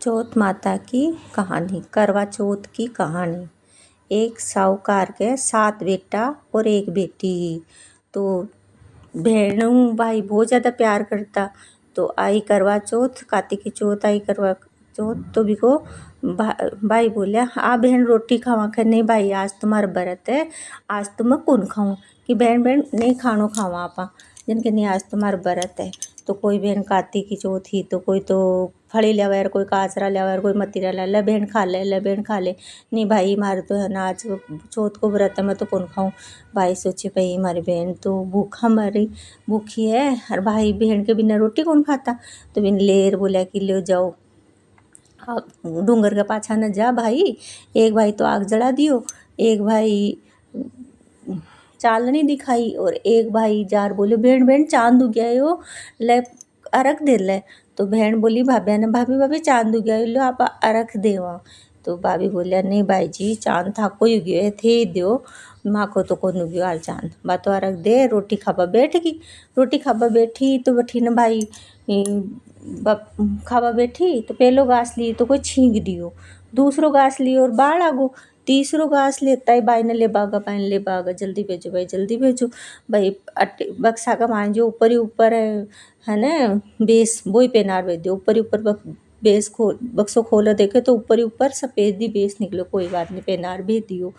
चौथ माता की कहानी। करवा चौथ की कहानी। एक साहूकार के 7 बेटा और एक बेटी। तो बहनों भाई बहुत ज़्यादा प्यार करता। तो आई करवा चौथ, कार्तिक की चौथ आई करवा चौथ, तो बिको भाई बोलिया आ बहन रोटी खावा के। नहीं भाई आज तुम्हारा व्रत है, आज तो मैं कौन खाऊं। कि बहन बहन नहीं खानो खावा आपा, जिनके नहीं आज तुम्हारा व्रत है। तो कोई बहन कार्तिक की चौथ ही तो कोई तो फड़ी ल्यावर, कोई काचरा ल्यावर, कोई मतीरा ला ले बहन खा ले, ले बहन खा ले। नहीं भाई मारे तो है ना आज चौथ को व्रत है, मैं तो कौन खाऊं। भाई सोचे भाई हमारी बहन तो भूखा मरी भूखी है और भाई बहन के बिना रोटी कौन खाता। तो बिन लेर बोला कि ले जाओ आप डूंगर के पाछा न जा भाई। एक भाई तो आग जला दियो, एक भाई चालनी दिखाई और एक भाई जार बोले बहन बहन चांद उग गया हो, ले अरख दे ले। तो बहन बोली भाभी ने भाभी भाभी चांद उग गया लो आप अरख देवा। तो भाभी बोलिया नहीं भाई जी चांद था कोई उगे थे दो, माँ को तो कौन उग्यो आल चांद। बात तो अरख दे रोटी खाबा बैठ गई। रोटी खाबा बैठी तो बैठी न भाई खाबा बैठी तो पहलो घास ली तो कोई छींक दियो, दूसरो घास ली और बाढ़ आगो, तीसरो घास लेता है भाई ने ले बागा पाइन ले बागा जल्दी भेजो भाई जल्दी भेजो। भाई बक्सा का मान जो ऊपर ही ऊपर है ना बेस वही पेनार भेज दो। ऊपर ही ऊपर बेस खोल बक्सो खोलो देखे तो ऊपर ही ऊपर सफ़ेद ही बेस निकलो, कोई बात नहीं पेनार भेज दियो।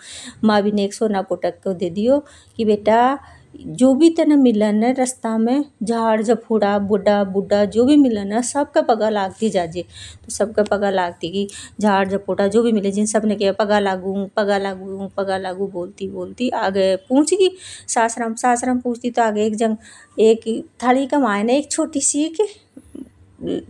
माँ भी ने एक सोना को टक को दे दियो कि बेटा जो भी तेने मिलन है रास्ता में झाड़ झफूड़ा बुढ़ा बुढ़ा जो भी मिलन है सबका पगा लागती जाजे। तो सबका पगा लागती कि झाड़ झपोटा जो भी मिले जिन सब ने किया पगा लागू पगा लागू पगा लागू बोलती बोलती आगे पहुँच गई। सासराम पूछती तो आगे एक थाली का मायने एक छोटी सी एक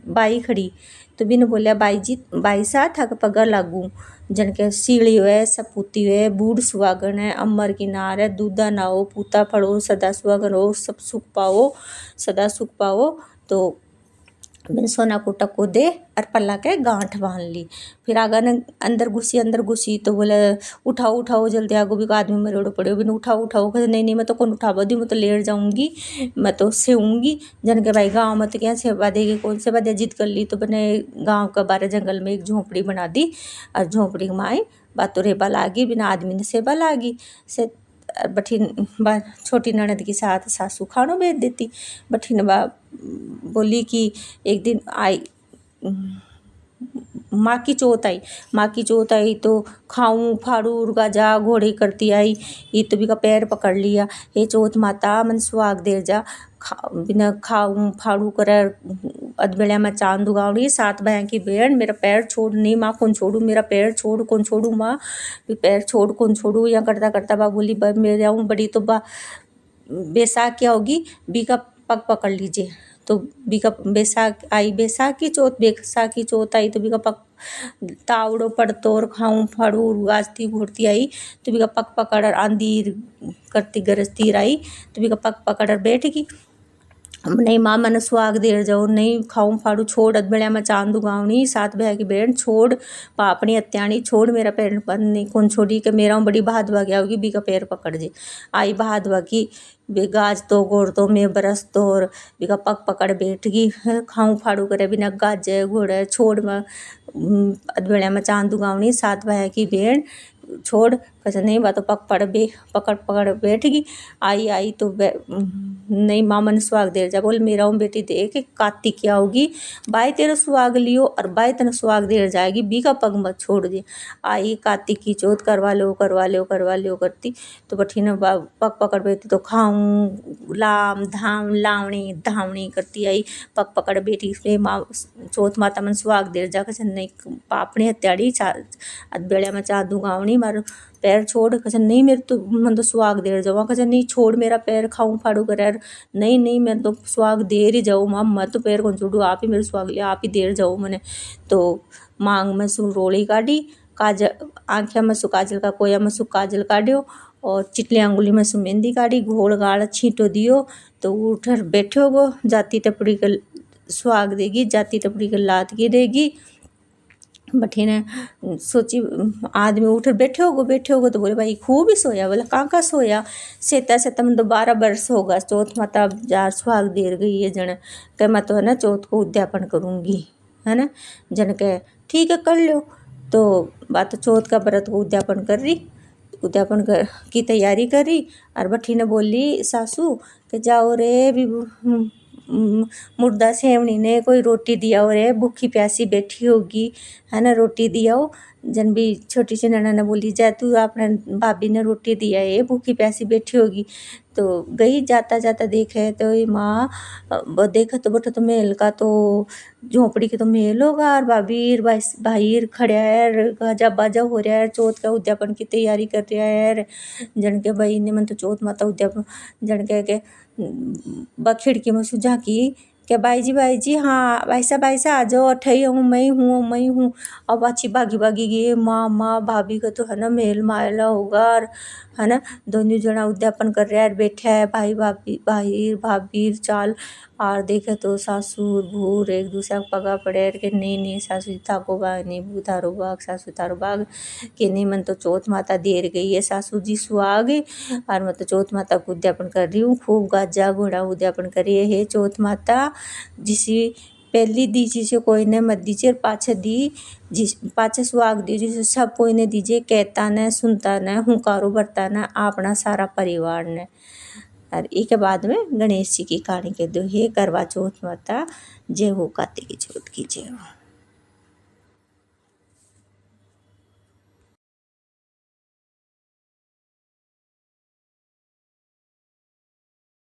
बाई खड़ी। तो बिन बोलिया बाई जी बाई सा थक पगा लागू जनके सीढ़ी हुए सपूती हुए बूढ़ सुहागन है अमर किनार है दूधा नाओ पूता फड़ो सदा सुहागन हो सब सुख पाओ सदा सुख पाओ। तो बिन सोना को टको दे और पल्ला के गांठ बांध ली। फिर आगा ने अंदर घुसी तो बोले उठाओ उठाओ जल्दी आगो भी आदमी मरेड़ो पड़े। बिन उठाओ उठाओ कहते नहीं नहीं मैं तो कौन उठावा दी, मैं तो लेट जाऊंगी, मैं तो सेऊंगी। जन के भाई गाँव में तो क्या सेवा देगी, कौन सेवा दे। जिद कर ली तो बने गाँव का बारे जंगल में एक झोंपड़ी बना दी और झोंपड़ी में आई बात तो रेबा लागी बिना आदमी ने सेवा लागी से बठिन बा छोटी ननद के साथ सासू खानो भेज देती। बठिन बा बोली कि एक दिन आई माँ की चौथ आई तो खाऊं फाड़ू उर्गा जा घोड़े करती आई। ये तो भी का पैर पकड़ लिया, हे चौथ माता मन सुहाग दे जा बिना खाऊं फाड़ू कर अधबेड़ा में चांद उगावड़ी। 7 बहन की बेड़ मेरा पैर छोड़ नहीं माँ कौन छोड़ू, मेरा पैर छोड़ कौन छोड़ू माँ, पैर छोड़ कौन छोड़ू। या करता करता बा बोली मेरे आऊँ बड़ी तो बा बैसाख क्या होगी बी का पग पकड़ लीजिए। तो बीका बैसाखी चौथ आई तो बीका पग तावड़ो पड़तोर खाऊं फाड़ू गाजती घोड़ती आई। तो बीका पग पकड़ आंधी करती गरजती आई तो बीका पग पकड़ बैठ गई। नहीं माँ मन सुहाग देर जाओ नहीं खाऊं फाड़ू छोड़ अधबेड़ा में चांद उगावनी। 7 बह की बहन छोड़ पापनी अत्याणी छोड़ मेरा पैर पर नहीं कौन छोड़ी के मेरा बड़ी बहादुआ गया होगी बी का पैर पकड़ जे। आई बहादुआ की गाज तो घोड़ तो मैं बरस तो और बिका पग पकड़ बैठ गई। खाऊं फाड़ू करे बिना गाजे घोड़े छोड़ में अधबेड़ा में चांद उगावनी। 7 बह की बहन छोड़ कैसे नहीं बात तो पकड़ पकड़ बैठ गई। आई तो नहीं माँ मन सुहाग देर जा बोल मेरा बेटी देख कार्तिक क्या होगी बाई तेरा सुहाग लियो और बाई तेना सुहाग देर जाएगी बी का पग मत छोड़ दे। आई कार्तिक की चौथ करवा लो करती तो बठीन पग पकड़ बैठी तो खाऊं लाम धाम लावणी धावणी करती आई पग पकड़ बैठी। इसमें माँ चौथ माता मन सुहाग देर जा कैसे नहीं पापड़ी हत्याड़ी बेड़ा में चाँद उगावनी मारो पैर छोड़ कैसे नहीं मेरे तो मन तो सुहाग देर जाऊँ कैसे नहीं छोड़ मेरा पैर खाऊं फाड़ू कर नहीं मैं तो सुहाग देर ही जाऊँ माँ मैं तो पैर कौन छोड़ू आप ही मेरे सुहाग लिया आप ही देर जाओ मैंने। तो मांग में सु रोड़ी काटी काजल आँखें में सु काजल का कोया में सु काजल काटियो और चिटली अंगुली में सु मेहंदी काटी घोड़ गाड़ छींटो दियो। तो उठर बैठो गो जाती टपड़ी के सुहाग देगी जाती टपड़ी के लात की देगी। बठीने सोची आदमी उठ बैठे होगो तो बोले भाई खूब ही सोया। बोला कहाँ सोया सेता मन तो 12 वर्ष होगा चौथ माता जार सुहाग देर गई है जन कह मैं तो है ना चौथ को उद्यापन करूँगी। है ना। जन के ठीक है कर लो। तो बात चौथ का व्रत को उद्यापन कर रही, उद्यापन कर की तैयारी करी। और बठी ने बोली सासू कि जाओ रे भी मुर्दा सेवनी ने कोई रोटी दिया हो रे, भूखी प्यासी बैठी होगी, है ना, रोटी दियाओ। जन भी छोटी सी नैना ने बोली जा तू अपने भाभी ने रोटी दिया है, भूखी प्यासी बैठी होगी। तो गई, जाता जाता देखे तो ये माँ देखा तो बठो तो मेल का तो झोंपड़ी के तो मेल होगा, और भाभी भाई खड़े है, गाजा बाजा हो रहा है, चौथ का उद्यापन की तैयारी कर रहा है। जन के भाई ने मन तो चौथ माता उद्यापन जन के बा खिड़की में सुझा की क्या भाई जी हाँ भाई साहब आ जाओ, अठई हूँ मैं हूँ। अब अच्छी भागी भागी गई माँ भाभी का तो है ना मेल मायला होगा, और है ना दोनों जना उद्यापन कर रहे हैं, बैठे है भाई भाभी चाल। और देखे तो सासुर भूर एक दूसरे को पगा पड़े के नहीं सासू थाको बाग नहीं भू थारो बाग सासू थारो बाग के नहीं। मन तो चौथ माता देर गई है, सासू जी सुहाग। और मैं तो चौथ माता को उद्यापन कर रही हूँ, खूब गाजा घोड़ा उद्यापन करिए हे चौथ माता। जिसे पहली दी जिसे कोई ने मत दीजिए, और पाछे दी जिस पाछे सुहाग दी जिसे सब कोई ने दीजिए, कहता न सुनता न हुंकारो भरता न अपना सारा परिवार ने। और एक बाद में गणेश जी की कहानी कह दो, हे करवा चौथ माता जय हो, कार्तिक की चौथ की जय हो।